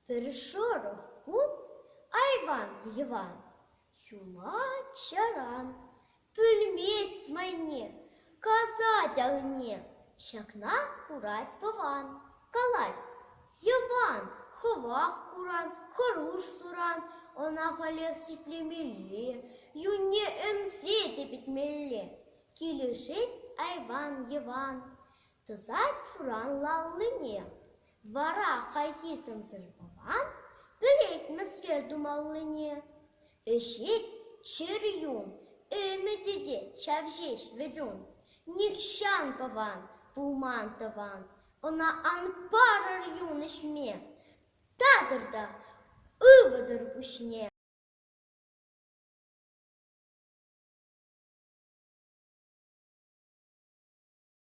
Перешорох кут, айван Іван, чума чаран, пельместь мені, коза тягне, щакна курать пован, калать, Іван, ховах куран, хоруш суран, она халексі племелле, юне емсети підмелле, кілішить айван Іван, тозать суран лаллине, вара хайхисым сырбаван, білет мәскер думаллыне. Эшет чырюн, өмедеде чавжеш ведун, нихшан паван, пуман таван, она анпарар юнышме, тадырда ывадыр пушне.